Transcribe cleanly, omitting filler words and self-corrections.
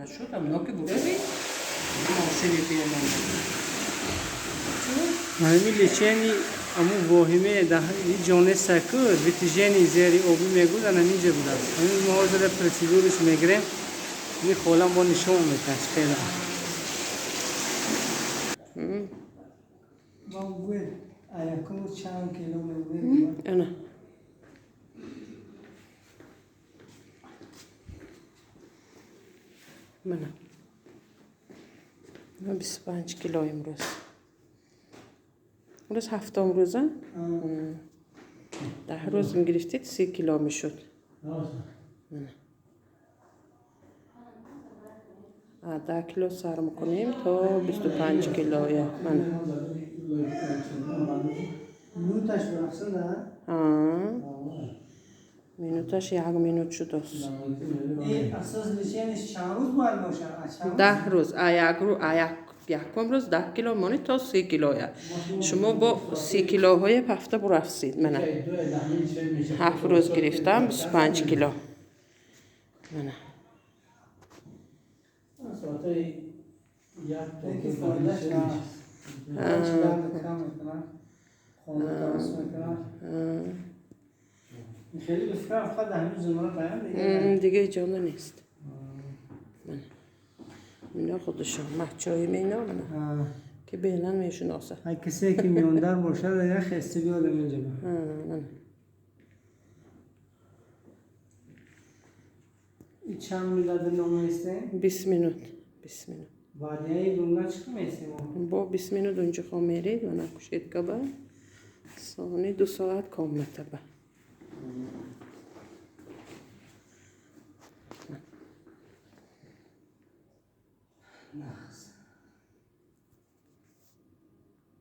شو tam noki buraya ماشینی پیمان همین لیچینی امو واهمه ده جانه سکر ویتیژنی زیری آبی میگودن همینجا بوده همین موارد پرسیدورش میگیریم این خالم با نشون میکنه خیلی با گوی ایاکو چند کیلومتر انا منم 25 کیلو امروز امروز هفتم روزه 10 روز میگرفتید 30 کیلو میشد 10 کیلو سر میکنیم تا 25 کیلو یا من نوتش برقصن ده مینوتش یک مینوت شد است این اساس لیچینش چند روز باید باشه 10 روز یکم روز 10 کیلو مانی تا 30 کیلو یا شما با 30 کیلوهای هفته برفسید من 7 روز گرفتم 25 کیلو من که فایدهش هست درد کم میکنن خونه ترس میکنن خیلی بفکرم فقط همین زمانه پیام دیگه جانه نیست من اینا خودشون محچای مینا من که بینن میشناسه های کسی که میاندر باشه دیگه خسته بیادم اینجا من این چند میلاد نامه استیم 20 مینوت 20 مینوت وادیای دنیا چکم استیم با 20 مینوت اونجا خواهم میرید و نکشید که با سانی 2 ساعت کام نتبه نه